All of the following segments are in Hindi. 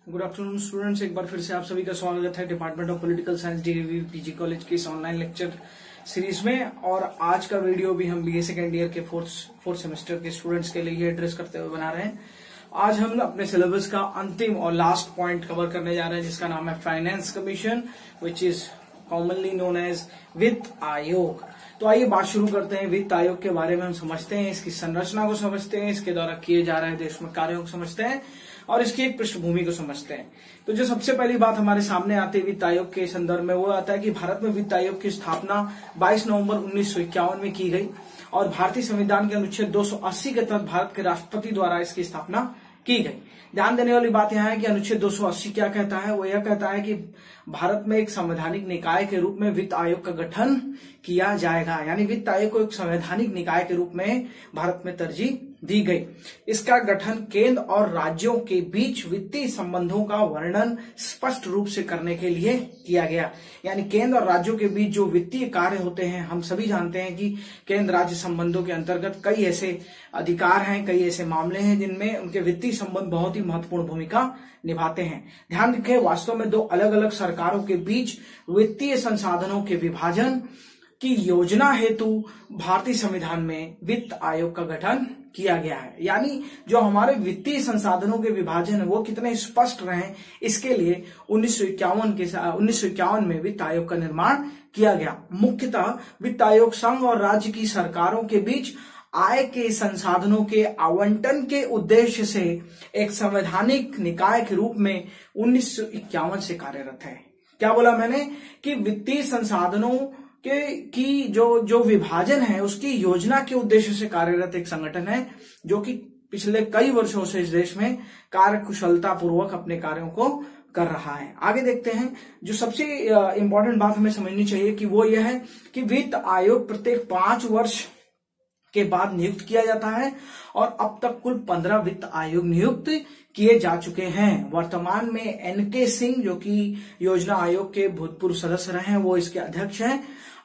गुड आफ्टरनून स्टूडेंट्स, एक बार फिर से आप सभी का स्वागत है department of political science DAV PG college की इस ऑनलाइन लेक्चर सीरीज में। और आज का वीडियो भी हम बीए सेकेंड ईयर के फोर्थ सेमेस्टर के स्टूडेंट्स के लिए एड्रेस करते हुए बना रहे हैं। आज हम अपने सिलेबस का अंतिम और लास्ट पॉइंट कवर करने जा रहे हैं, जिसका नाम है finance commission, which is commonly known as वित्त आयोग। तो आइए बात शुरू करते हैं। वित्त आयोग के बारे में हम समझते हैं, इसकी संरचना को समझते हैं, इसके द्वारा किए जा रहे देश में कार्यों को समझते हैं और इसकी एक पृष्ठभूमि को समझते हैं। तो जो सबसे पहली बात हमारे सामने आती है वित्त आयोग के संदर्भ में, वो आता है कि भारत में वित्त आयोग की स्थापना 22 नवंबर 1951 में की गई और भारतीय संविधान के अनुच्छेद 280 के तहत भारत के राष्ट्रपति द्वारा इसकी स्थापना की गई। ध्यान देने वाली बात यह है कि अनुच्छेद 280 क्या कहता है। वो यह कहता है कि भारत में एक संवैधानिक निकाय के रूप में वित्त आयोग का गठन किया जाएगा, यानी वित्त आयोग को एक संवैधानिक निकाय के रूप में भारत में तरजीह दी गई। इसका गठन केंद्र और राज्यों के बीच वित्तीय संबंधों का वर्णन स्पष्ट रूप से करने के लिए किया गया। यानी केंद्र और राज्यों के बीच जो वित्तीय कार्य होते हैं, हम सभी जानते हैं कि केंद्र राज्य संबंधों के अंतर्गत कई ऐसे अधिकार हैं, कई ऐसे मामले हैं जिनमें उनके वित्तीय संबंध बहुत ही महत्वपूर्ण भूमिका निभाते हैं। ध्यान रखें, वास्तव में दो अलग अलग सरकारों के बीच वित्तीय संसाधनों के विभाजन की योजना हेतु भारतीय संविधान में वित्त आयोग का गठन किया गया है। यानी जो हमारे वित्तीय संसाधनों के विभाजन है वो कितने स्पष्ट रहें, इसके लिए 1951 में वित्त आयोग का निर्माण किया गया। मुख्यतः वित्त आयोग संघ और राज्य की सरकारों के बीच आय के संसाधनों के आवंटन के उद्देश्य से एक संवैधानिक निकाय के रूप में 1951 से कार्यरत है। क्या बोला मैंने कि वित्तीय संसाधनों की जो विभाजन है उसकी योजना के उद्देश्य से कार्यरत एक संगठन है, जो कि पिछले कई वर्षों से इस देश में कार्य कुशलता पूर्वक अपने कार्यों को कर रहा है। आगे देखते हैं। जो सबसे इंपॉर्टेंट बात हमें समझनी चाहिए कि वो यह है कि वित्त आयोग प्रत्येक 5 वर्ष के बाद नियुक्त किया जाता है और अब तक कुल 15 वित्त आयोग नियुक्त किए जा चुके हैं। वर्तमान में एनके सिंह, जो कि योजना आयोग के भूतपूर्व सदस्य रहे हैं, वो इसके अध्यक्ष हैं।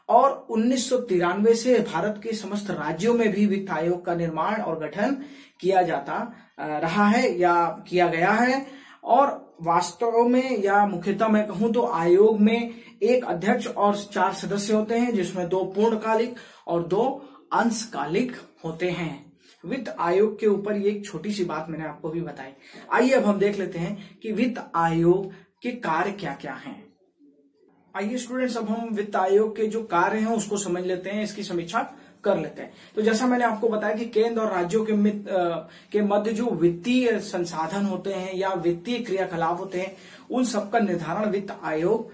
और 1993 से भारत के समस्त राज्यों में भी वित्त आयोग का निर्माण और गठन किया जाता रहा है या किया गया है। और वास्तव में या मुख्यतः मैं कहूं तो आयोग में एक अध्यक्ष और 4 सदस्य होते हैं, जिसमें 2 पूर्णकालिक और 2 अंशकालिक होते हैं। वित्त आयोग के ऊपर ये एक छोटी सी बात मैंने आपको भी बताई। आइए अब हम देख लेते हैं कि वित्त आयोग के कार्य क्या क्या हैं। आइए स्टूडेंट्स, अब हम वित्त आयोग के जो कार्य हैं उसको समझ लेते हैं, इसकी समीक्षा कर लेते हैं। तो जैसा मैंने आपको बताया कि केंद्र और राज्यों के मध्य जो वित्तीय संसाधन होते हैं या वित्तीय क्रियाकलाप होते हैं, उन सबका निर्धारण वित्त आयोग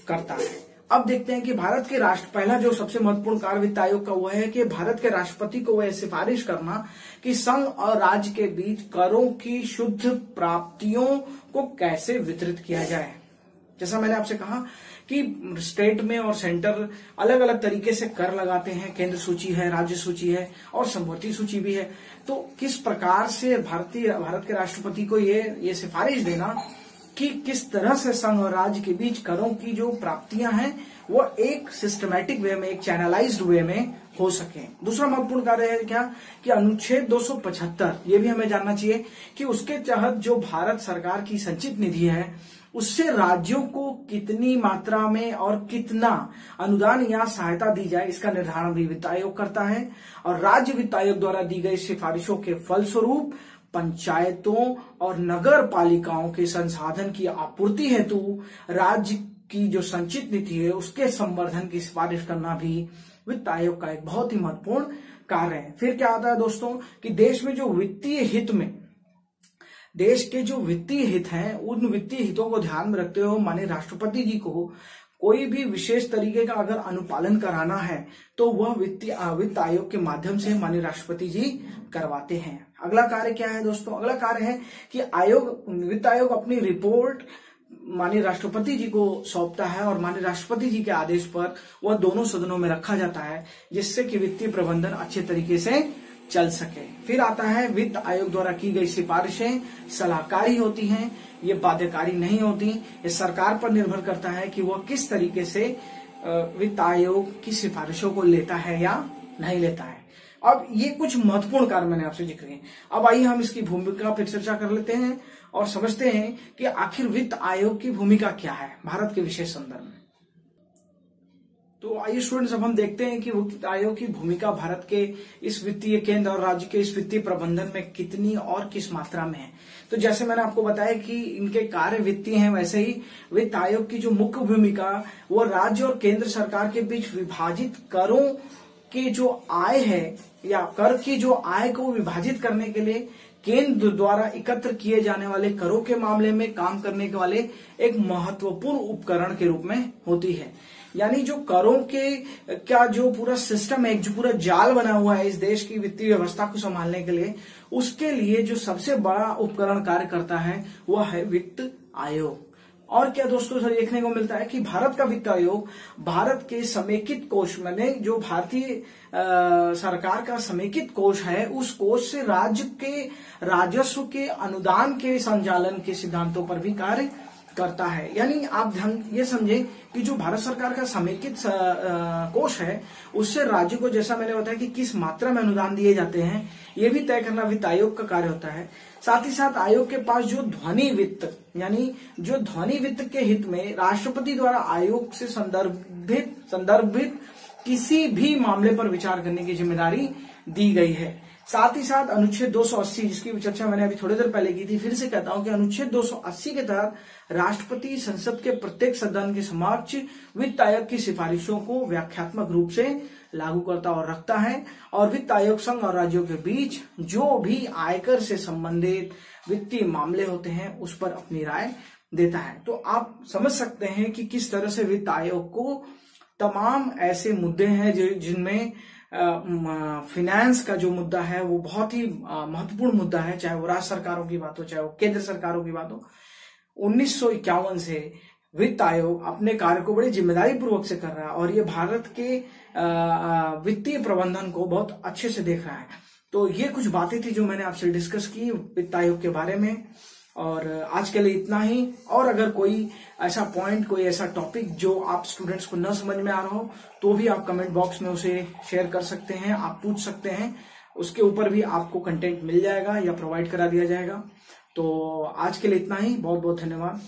करता है। अब देखते हैं कि भारत के पहला जो सबसे महत्वपूर्ण कार्य वित्त आयोग का वह है कि भारत के राष्ट्रपति को वह सिफारिश करना कि संघ और राज्य के बीच करों की शुद्ध प्राप्तियों को कैसे वितरित किया जाए। जैसा मैंने आपसे कहा कि स्टेट में और सेंटर अलग अलग तरीके से कर लगाते हैं। केंद्र सूची है, राज्य सूची है और समवर्ती सूची भी है। तो किस प्रकार से भारत के राष्ट्रपति को ये सिफारिश देना कि किस तरह से संघ और राज्य के बीच करों की जो प्राप्तियां हैं वो एक सिस्टमैटिक वे में, एक चैनलाइज्ड वे में हो सके। दूसरा महत्वपूर्ण कार्य है क्या कि अनुच्छेद 275, ये भी हमें जानना चाहिए कि उसके तहत जो भारत सरकार की संचित निधि है उससे राज्यों को कितनी मात्रा में और कितना अनुदान या सहायता दी जाए, इसका निर्धारण भी वित्त आयोग करता है। और राज्य वित्त आयोग द्वारा दी गई सिफारिशों के फलस्वरूप पंचायतों और नगर पालिकाओं के संसाधन की आपूर्ति हेतु राज्य की जो संचित नीति है उसके संवर्धन की सिफारिश करना भी वित्त आयोग का एक बहुत ही महत्वपूर्ण कार्य है। फिर क्या आता है दोस्तों कि देश में जो वित्तीय हित में देश के जो वित्तीय हित हैं, उन वित्तीय हितों को ध्यान में रखते हुए माननीय राष्ट्रपति जी को कोई भी विशेष तरीके का अगर अनुपालन कराना है तो वह वित्त आयोग के माध्यम से माननीय राष्ट्रपति जी करवाते हैं। अगला कार्य क्या है दोस्तों? अगला कार्य है कि वित्त आयोग अपनी रिपोर्ट माननीय राष्ट्रपति जी को सौंपता है और माननीय राष्ट्रपति जी के आदेश पर वह दोनों सदनों में रखा जाता है, जिससे कि वित्तीय प्रबंधन अच्छे तरीके से चल सके। फिर आता है वित्त आयोग द्वारा की गई सिफारिशें सलाहकारी होती हैं, ये बाध्यकारी नहीं होती। ये सरकार पर निर्भर करता है कि वह किस तरीके से वित्त आयोग की सिफारिशों को लेता है या नहीं लेता है। अब ये कुछ महत्वपूर्ण कार्य मैंने आपसे जिक्र किए। अब आइए हम इसकी भूमिका पर चर्चा कर लेते हैं और समझते हैं कि आखिर वित्त आयोग की भूमिका क्या है भारत के विशेष संदर्भ में। तो आइए स्टूडेंट्स, अब हम देखते हैं कि वित्त आयोग की भूमिका भारत के इस वित्तीय केंद्र और राज्य के इस वित्तीय प्रबंधन में कितनी और किस मात्रा में है। तो जैसे मैंने आपको बताया कि इनके कार्य वित्तीय हैं, वैसे ही वित्त आयोग की जो मुख्य भूमिका वो राज्य और केंद्र सरकार के बीच विभाजित करों की जो आय है या कर की जो आय को विभाजित करने के लिए केंद्र द्वारा एकत्र किए जाने वाले करों के मामले में काम करने के वाले एक महत्वपूर्ण उपकरण के रूप में होती है। यानी जो करों के क्या जो पूरा सिस्टम है, जो पूरा जाल बना हुआ है इस देश की वित्तीय व्यवस्था को संभालने के लिए, उसके लिए जो सबसे बड़ा उपकरण कार्य करता है वह है वित्त आयोग। और क्या दोस्तों सर देखने को मिलता है कि भारत का वित्त आयोग भारत के समेकित कोष, माने जो भारतीय सरकार का समेकित कोष है, उस कोष से राज्य के राजस्व के अनुदान के संचालन के सिद्धांतों पर भी कार्य करता है। यानी आप ध्यान ये समझे कि जो भारत सरकार का समेकित कोष है उससे राज्य को, जैसा मैंने बताया कि किस मात्रा में अनुदान दिए जाते हैं, ये भी तय करना वित्त आयोग का कार्य होता है। साथ ही साथ आयोग के पास जो ध्वनि वित्त, यानी जो ध्वनि वित्त के हित में राष्ट्रपति द्वारा आयोग से संदर्भित किसी भी मामले पर विचार करने की जिम्मेदारी दी गई है। साथ ही साथ अनुच्छेद 280, जिसकी चर्चा मैंने अभी थोड़ी देर पहले की थी, फिर से कहता हूं कि अनुच्छेद 280 के तहत राष्ट्रपति संसद के प्रत्येक सदन के समक्ष वित्त आयोग की सिफारिशों को व्याख्यात्मक रूप से लागू करता और रखता है, और वित्त आयोग संघ और राज्यों के बीच जो भी आयकर से संबंधित वित्तीय मामले होते हैं उस पर अपनी राय देता है। तो आप समझ सकते हैं कि किस तरह से वित्त आयोग को तमाम ऐसे मुद्दे हैं जिनमें फाइनेंस का जो मुद्दा है वो बहुत ही महत्वपूर्ण मुद्दा है, चाहे वो राज्य सरकारों की बात हो चाहे वो केंद्र सरकारों की बात हो। 1951 से वित्त आयोग अपने कार्य को बड़ी जिम्मेदारी पूर्वक से कर रहा है और ये भारत के वित्तीय प्रबंधन को बहुत अच्छे से देख रहा है। तो ये कुछ बातें थी जो मैंने आपसे डिस्कस की वित्त आयोग के बारे में, और आज के लिए इतना ही। और अगर कोई ऐसा पॉइंट, कोई ऐसा टॉपिक जो आप स्टूडेंट्स को न समझ में आ रहा हो तो भी आप कमेंट बॉक्स में उसे शेयर कर सकते हैं, आप पूछ सकते हैं, उसके ऊपर भी आपको कंटेंट मिल जाएगा या प्रोवाइड करा दिया जाएगा। तो आज के लिए इतना ही, बहुत बहुत धन्यवाद।